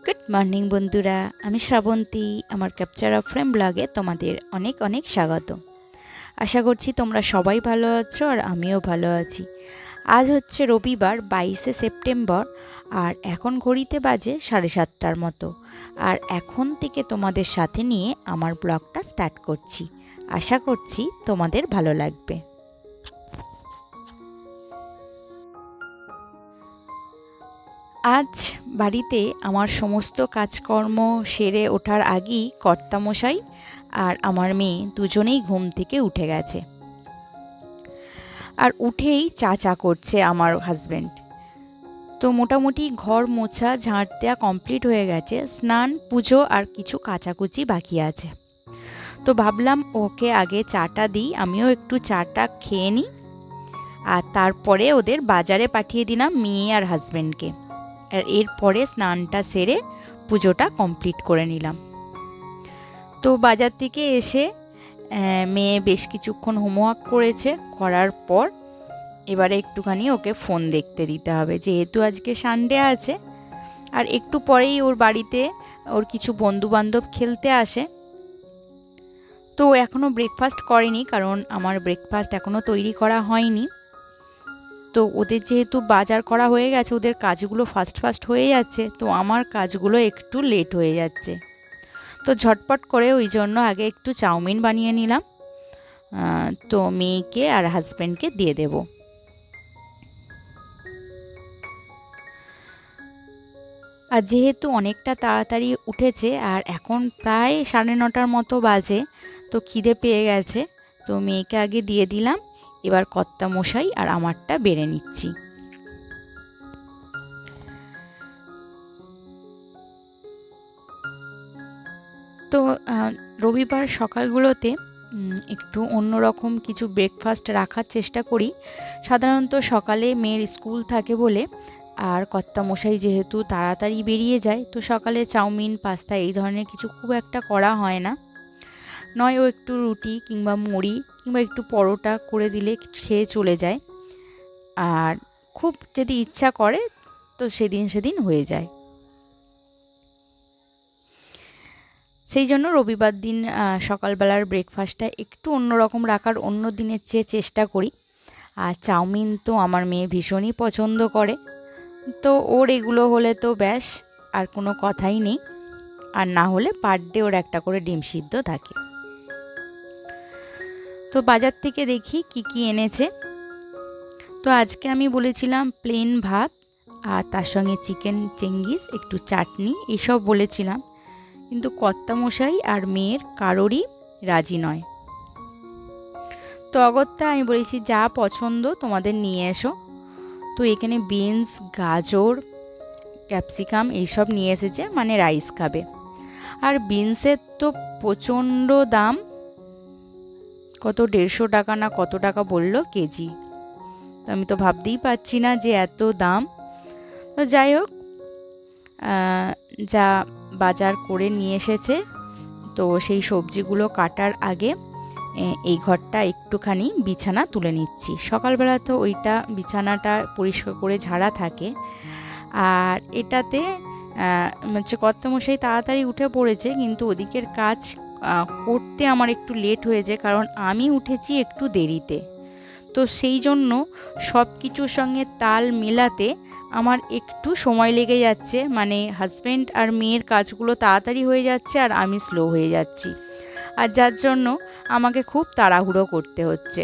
Good morning বন্ধুরা, আমি শ্রাবন্তী। আমার ক্যাপচার অফ ফ্রেম ব্লগে তোমাদের অনেক অনেক স্বাগত। আশা করছি তোমরা সবাই ভালো আছো আর আমিও ভালো আছি। আজ হচ্ছে রবিবার 22শে সেপ্টেম্বর, আর এখন ঘড়িতে বাজে 7:30টার মতো। আর এখন থেকে তোমাদের সাথে নিয়ে আমার ব্লগটা স্টার্ট করছি। আশা করছি তোমাদের ভালো লাগবে। আজ বাড়িতে আমার সমস্ত কাজকর্ম সেরে ওঠার আগেই কর্তামশাই আর আমার মেয়ে দুজনেই ঘুম থেকে উঠে গেছে। আর উঠেই চা চা করছে আমার হাজব্যান্ড। তো মোটামুটি ঘর মোছা ঝাঁট দেওয়া কমপ্লিট হয়ে গেছে, স্নান পুজো আর কিছু কাচাকুচি বাকি আছে। তো ভাবলাম ওকে আগে চাটা দিই, আমিও একটু চাটা খেয়ে নিই। আর তারপরে ওদের বাজারে পাঠিয়ে দিলাম মেয়ে আর হাজব্যান্ডকে। আর এরপরে স্নানটা সেরে পুজোটা কমপ্লিট করে নিলাম। তো বাজার থেকে এসে মেয়ে বেশ কিছুক্ষণ হোমওয়ার্ক করেছে, করার পর এবারে একটুখানি ওকে ফোন দেখতে দিতে হবে, যেহেতু আজকে সানডে আছে। আর একটু পরেই ওর বাড়িতে ওর কিছু বন্ধুবান্ধব খেলতে আসে। তো এখনও ব্রেকফাস্ট করেনি, কারণ আমার ব্রেকফাস্ট এখনও তৈরি করা হয়নি। তো ওদের যেহেতু বাজার করা হয়ে গেছে, ওদের কাজগুলো ফাস্ট হয়ে যাচ্ছে, তো আমার কাজগুলো একটু লেট হয়ে যাচ্ছে। তো ঝটপট করে ওই জন্য আগে একটু চাউমিন বানিয়ে নিলাম। তো মেয়েকে আর হাজব্যান্ডকে দিয়ে দেব। আর যেহেতু অনেকটা তাড়াতাড়ি উঠেছে আর এখন প্রায় 9:30টার মতো বাজে, তো খিদে পেয়ে গেছে। তো মেয়েকে আগে দিয়ে দিলাম, এবার কর্তামশাই আর আমারটা বেড়ে নিচ্ছি। তো রবিবার সকালগুলোতে একটু অন্যরকম কিছু ব্রেকফাস্ট রাখার চেষ্টা করি। সাধারণত সকালে মেয়ের স্কুল থাকে বলে, আর কর্তামশাই যেহেতু তাড়াতাড়ি বেরিয়ে যায়, তো সকালে চাউমিন পাস্তা এই ধরনের কিছু খুব একটা করা হয় না। নয় ও একটু রুটি কিংবা মুড়ি কিংবা একটু পরোটা করে দিলে খেয়ে চলে যায়। আর খুব যদি ইচ্ছা করে তো সেদিন হয়ে যায়। সেই জন্য রবিবার দিন সকালবেলার ব্রেকফাস্টটা একটু অন্যরকম রাখার অন্য দিনের চেয়ে চেষ্টা করি। আর চাউমিন তো আমার মেয়ে ভীষণই পছন্দ করে, তো ওর এগুলো হলে তো ব্যাস আর কোনো কথাই নেই। আর না হলে পার ডে ওর একটা করে ডিম সিদ্ধ থাকে। তো বাজার থেকে দেখি কি কি এনেছে। তো আজকে আমি বলেছিলাম প্লেন ভাত আর তার সঙ্গে চিকেন চিংগিস, একটু চাটনি, এসব বলেছিলাম। কিন্তু কর্তামশাই আর মেয়ের কারোরই রাজি নয়। তো অগত্যা আমি বলেছি যা পছন্দ তোমাদের নিয়ে এসো। তো এখানে বিনস, গাজর, ক্যাপসিকাম এইসব নিয়ে এসেছে, মানে রাইস খাবে। আর বিনসের তো প্রচণ্ড দাম, কত 150 টাকা না কত টাকা বললো কেজি। তো আমি তো ভাবতেই পারছি না যে এত দাম। তো যাই হোক, যা বাজার করে নিয়ে এসেছে, তো সেই সবজিগুলো কাটার আগে এই ঘরটা একটুখানি বিছানা তুলে নিচ্ছি। সকালবেলা তো ওইটা বিছানাটা পরিষ্কার করে ঝাড়া থাকে। আর এটাতে হচ্ছে কর্তামশাই তাড়াতাড়ি উঠে পড়েছে, কিন্তু ওদিকের কাজ করতে আমার একটু লেট হয়েছে, কারণ আমি উঠেছি একটু দেরিতে। তো সেই জন্য সব কিছুর সঙ্গে তাল মেলাতে আমার একটু সময় লেগে যাচ্ছে, মানে হাজব্যান্ড আর মেয়ের কাজগুলো তাড়াতাড়ি হয়ে যাচ্ছে আর আমি স্লো হয়ে যাচ্ছি। আর যার জন্য আমাকে খুব তাড়াহুড়ো করতে হচ্ছে।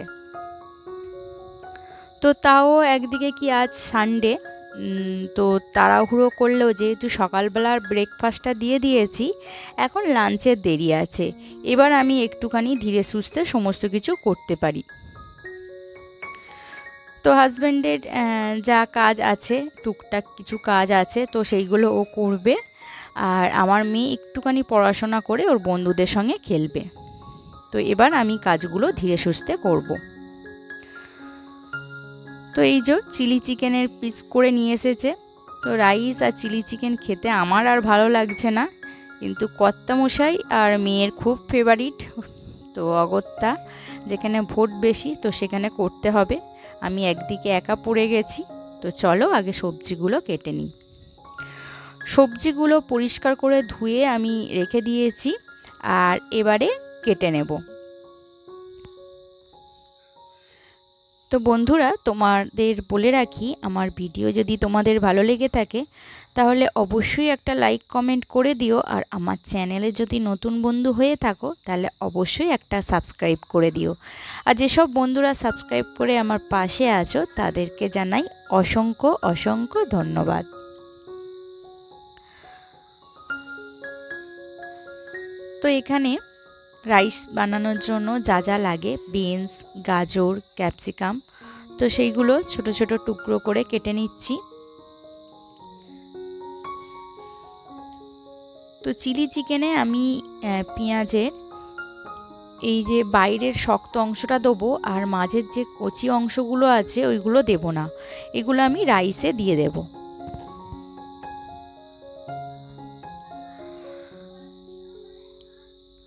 তো তাও একদিকে কি আজ সানডে, তো তাড়াহুড়ো করলেও যেহেতু সকালবেলার ব্রেকফাস্টটা দিয়ে দিয়েছি, এখন লাঞ্চের দেরি আছে। এবার আমি একটুখানি ধীরে সুস্থে সমস্ত কিছু করতে পারি। তো হাজব্যান্ডের যা কাজ আছে, টুকটাক কিছু কাজ আছে, তো সেইগুলো ও করবে। আর আমার মেয়ে একটুখানি পড়াশোনা করে ওর বন্ধুদের সঙ্গে খেলবে। তো এবার আমি কাজগুলো ধীরে সুস্থে করব। তো এই যে চিলি চিকেনের পিস করে নিয়ে এসেছে। তো রাইস আর চিলি চিকেন খেতে আমার আর ভালো লাগছে না, কিন্তু কর্তামশাই আর মেয়ের খুব ফেভারিট। তো অগত্যা যেখানে ভোট বেশি তো সেখানে করতে হবে। আমি একদিকে একা পড়ে গেছি। তো চলো আগে সবজিগুলো কেটে নিই। সবজিগুলো পরিষ্কার করে ধুয়ে আমি রেখে দিয়েছি, আর এবারে কেটে নেব। তো বন্ধুরা, তোমাদের বলে রাখি, আমার ভিডিও যদি তোমাদের ভালো লেগে থাকে তাহলে অবশ্যই একটা লাইক কমেন্ট করে দিও, আর আমার চ্যানেলে যদি নতুন বন্ধু হয়ে থাকো তাহলে অবশ্যই একটা সাবস্ক্রাইব করে দিও। আর যেসব বন্ধুরা সাবস্ক্রাইব করে আমার পাশে আছো তাদেরকে জানাই অসংখ্য অসংখ্য ধন্যবাদ। তো এখানে রাইস বানানোর জন্য যা যা লাগে, বিনস, গাজর, ক্যাপসিকাম, তো সেইগুলো ছোট ছোট টুকরো করে কেটে নিচ্ছি। তো চিলি চিকেনে আমি পেঁয়াজের এই যে বাইরের শক্ত অংশটা দেবো, আর মাঝের যে কচি অংশগুলো আছে ওইগুলো দেব না, এগুলো আমি রাইসে দিয়ে দেব।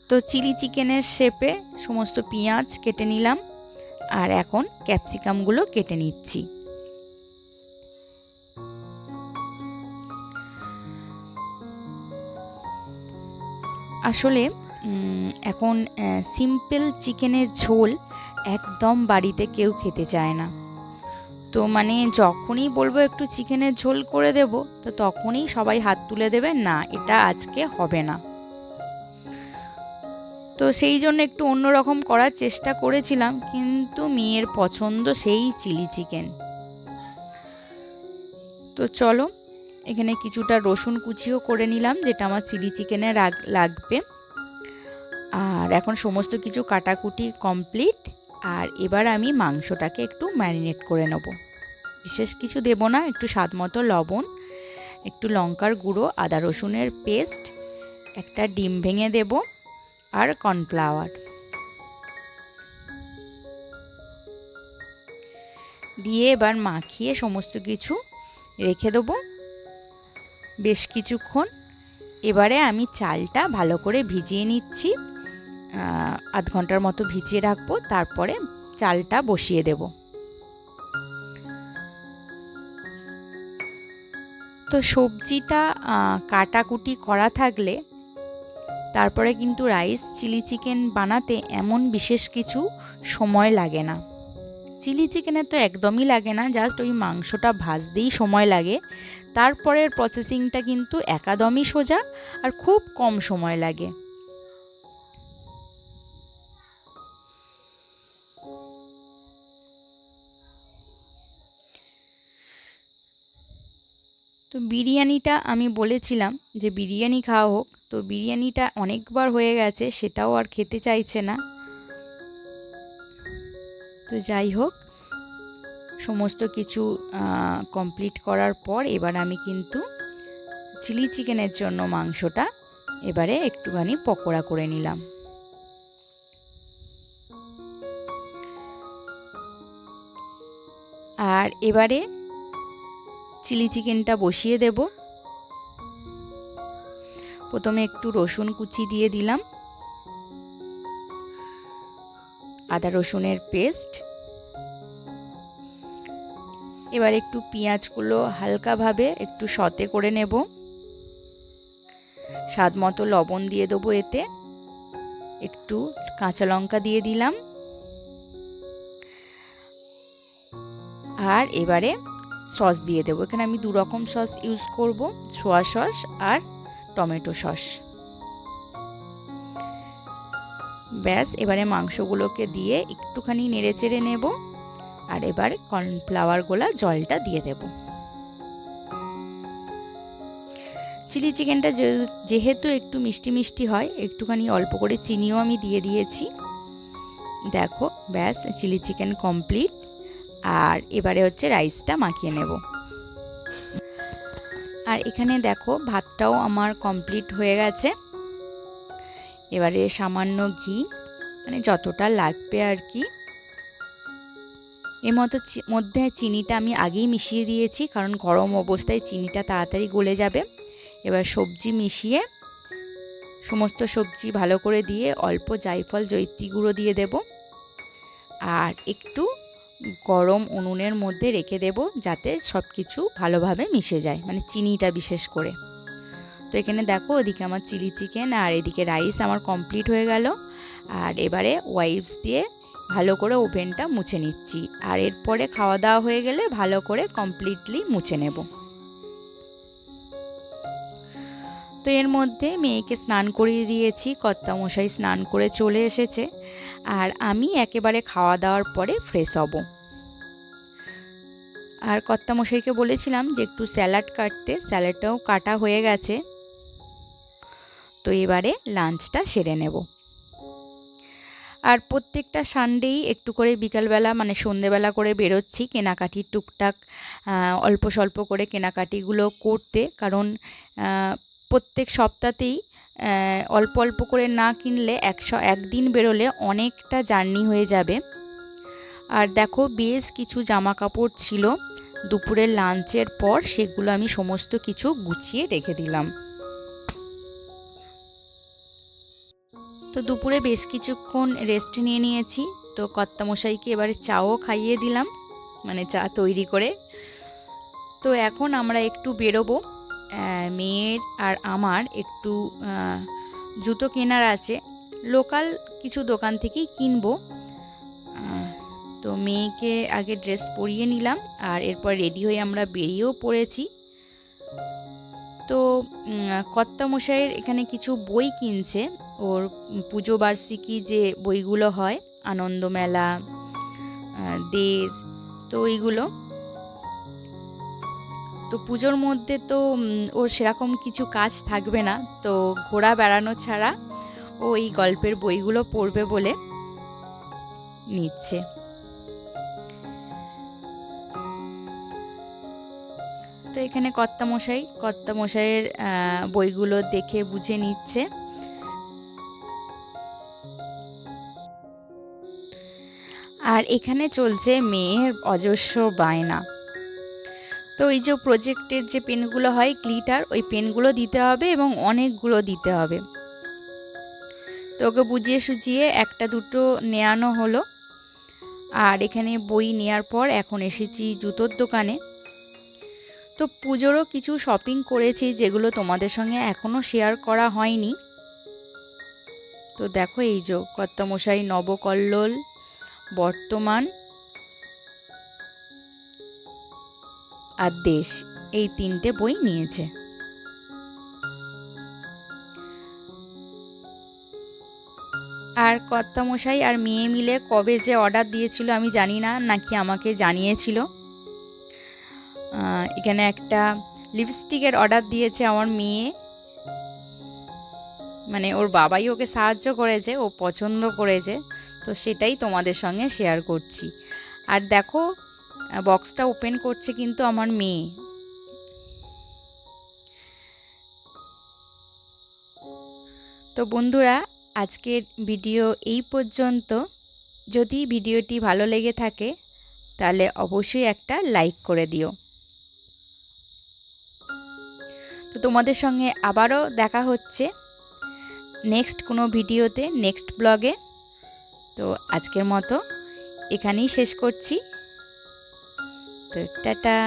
তো চিলি চিকেনের শেপে সমস্ত পেঁয়াজ কেটে নিলাম, আর এখন ক্যাপসিকামগুলো কেটে নিচ্ছি। আসলে এখন সিম্পল চিকেনের ঝোল একদম বাড়িতে কেউ খেতে চায় না। তো মানে যখনই বলবো একটু চিকেনের ঝোল করে দেব, তো তখনই সবাই হাত তুলে দেবে, না এটা আজকে হবে না। তো সেই জন্য একটু অন্যরকম করার চেষ্টা করেছিলাম, কিন্তু মেয়ের পছন্দ সেই চিলি চিকেন। তো চলো, এখানে কিছুটা রসুন কুচিও করে নিলাম, যেটা আমার চিলি চিকেনে লাগবে। আর এখন সমস্ত কিছু কাটাকুটি কমপ্লিট, আর এবার আমি মাংসটাকে একটু ম্যারিনেট করে নেব। বিশেষ কিছু দেব না, একটু স্বাদ মতো লবণ, একটু লঙ্কার গুঁড়ো, আদা রসুনের পেস্ট, একটা ডিম ভেঙে দেব, আর কর্নফ্লাওয়ার দিয়ে এবার মাখিয়ে সমস্ত কিছু রেখে দেবো বেশ কিছুক্ষণ। এবারে আমি চালটা ভালো করে ভিজিয়ে নিচ্ছি, আধ ঘন্টার মতো ভিজিয়ে রাখবো, তারপরে চালটা বসিয়ে দেব। তো সবজিটা কাটাকুটি করা থাকলে তারপরে কিন্তু রাইস চিলি চিকেন বানাতে এমন বিশেষ কিছু সময় লাগে না। চিলি চিকেনে তো একদমই লাগে না, জাস্ট ওই মাংসটা ভাজতেই সময় লাগে। তারপরের প্রসেসিংটা কিন্তু একদমই সোজা, আর খুব কম সময় লাগে। তো বিরিয়ানিটা আমি বলেছিলাম যে বিরিয়ানি খাওয়া হোক, তো বিরিয়ানিটা অনেকবার হয়ে গেছে, সেটাও আর খেতে চাইছে না। তো যাই হোক, সমস্ত কিছু কমপ্লিট করার পর এবার আমি কিন্তু চিলি চিকেনের জন্য মাংসটা এবারে একটুখানি পকোড়া করে নিলাম। আর এবারে চিলি চিকেনটা বসিয়ে দেব। প্রথমে একটু রসুন কুচি দিয়ে দিলাম, আদা রসুনের পেস্ট, এবার একটু পেঁয়াজগুলো হালকাভাবে একটু সতে করে নেব, স্বাদ মতো লবণ দিয়ে দেবো, এতে একটু কাঁচা লঙ্কা দিয়ে দিলাম, আর এবারে সস দিয়ে দেবো। এখানে আমি 2 রকম সস ইউজ করব, সোয়া সস আর টমেটো সস। ব্যাস, এবারে মাংসগুলোকে দিয়ে একটুখানি নেড়ে চেড়ে নেব, আর এবার কর্নফ্লাওয়ার গোলা জলটা দিয়ে দেব। চিলি চিকেনটা যেহেতু একটু মিষ্টি মিষ্টি হয়, একটুখানি অল্প করে চিনিও আমি দিয়ে দিয়েছি। দেখো, ব্যাস চিলি চিকেন কমপ্লিট। আর এবারে হচ্ছে রাইসটা মাখিয়ে নেব। আর এখানে দেখো, ভাতটাও আমার কমপ্লিট হয়ে গেছে। এবারে সামান্য ঘি, মানে যতটা লাগবে আর কি। এর মধ্যে চিনিটা আমি আগেই মিশিয়ে দিয়েছি, কারণ গরম অবস্থায় চিনিটা তাড়াতাড়ি গলে যাবে। এবার সবজি মিশিয়ে সমস্ত সবজি ভালো করে দিয়ে অল্প জায়ফল জয়িত্রী গুঁড়ো দিয়ে দেব, আর একটু গরম উনুনের মধ্যে রেখে দেব, যাতে সব কিছু ভালোভাবে মিশে যায়, মানে চিনিটা বিশেষ করে। এখানে দেখো ওদিকে আমার চিলি চিকেন আর এদিকে রাইস আমার কমপ্লিট হয়ে গেল। আর এবারে ওয়াইপস দিয়ে ভালো করে ওভেনটা মুছে নিচ্ছি। আর এরপরে খাওয়া দাওয়া হয়ে গেলে ভালো করে কমপ্লিটলি মুছে নেব। তো এর মধ্যে মেয়েকে স্নান করিয়ে দিয়েছি, কর্তামশাই স্নান করে চলে এসেছে। আর আমি একেবারে খাওয়া দাওয়ার পরে ফ্রেশ হব। আর কর্তামশাইকে বলেছিলাম যে একটু স্যালাড কাটতে, স্যালাডটাও কাটা হয়ে গেছে। তো এবারে লাঞ্চটা সেরে নেব। আর প্রত্যেকটা সানডেই একটু করে বিকালবেলা মানে সন্ধেবেলা করে বেরোচ্ছি কেনাকাটি টুকটাক অল্প স্বল্প করে কেনাকাটিগুলো করতে, কারণ প্রত্যেক সপ্তাহতেই অল্প অল্প করে না কিনলে একদিন বেরোলে অনেকটা জার্নি হয়ে যাবে। আর দেখো বেশ কিছু জামা কাপড় ছিল দুপুরের লাঞ্চের পর, সেগুলো আমি সমস্ত কিছু গুছিয়ে রেখে দিলাম। তো দুপুরে বেশ কিছুক্ষণ রেস্ট নিয়ে নিয়েছি। তো কর্তামশাইকে এবারে চাও খাইয়ে দিলাম, মানে চা তৈরি করে। তো এখন আমরা একটু বেরোবো, মেয়ের আর আমার একটু জুতো কেনার আছে, লোকাল কিছু দোকান থেকেই কিনবো। তো মেয়েকে আগে ড্রেস পরিয়ে নিলাম আর এরপর রেডি হয়ে আমরা বেরিয়েও পড়েছি। তো কর্তামশাইয়ের এখানে কিছু বই কিনছে, ওর পুজো বার্ষিকী যে বইগুলো হয়, আনন্দমেলা, দেশ, তো ওইগুলো। তো পুজোর মধ্যে তো ওর সেরকম কিছু কাজ থাকবে না, তো ঘোরা বেড়ানো ছাড়া ও এই গল্পের বইগুলো পড়বে বলে নিচ্ছে। তো এখানে কর্তামশাইয়ের বইগুলো দেখে বুঝে নিচ্ছে। আর এখানে চলছে মেয়ের অজস্র বায়না। তো এই যে প্রজেক্টের যে পেনগুলো হয় গ্লিটার, ওই পেনগুলো দিতে হবে এবং অনেকগুলো দিতে হবে। তো ওকে বুঝিয়ে সুঝিয়ে একটা দুটো নেওয়ানো হলো। আর এখানে বই নেওয়ার পর এখন এসেছি জুতোর দোকানে। তো পুজোরও কিছু শপিং করেছি যেগুলো তোমাদের সঙ্গে এখনও শেয়ার করা হয়নি। তো দেখো এই যে কর্তামশাই নবকল্লোল, বর্তমান আর দেশ, এই 3টে বই নিয়েছে। আর কর্তামশাই আর মেয়ে মিলে কবে যে অর্ডার দিয়েছিল আমি জানি না, নাকি আমাকে জানিয়েছিল। এখানে একটা লিপস্টিকের অর্ডার দিয়েছে আমার মেয়ে, মানে ওর বাবাই ওকে সাহায্য করেছে, ও পছন্দ করেছে, তো সেটাই তোমাদের সঙ্গে শেয়ার করছি। আর দেখো বক্সটা ওপেন করছে কিন্তু আমার মেয়ে। তো বন্ধুরা, আজকের ভিডিও এই পর্যন্ত। যদি ভিডিওটি ভালো লেগে থাকে তাহলে অবশ্যই একটা লাইক করে দিও। তো তোমাদের সঙ্গে আবারও দেখা হচ্ছে নেক্সট কোনো ভিডিওতে, নেক্সট ব্লগে। তো আজকের মতো এখানেই শেষ করছি। তো টাটা।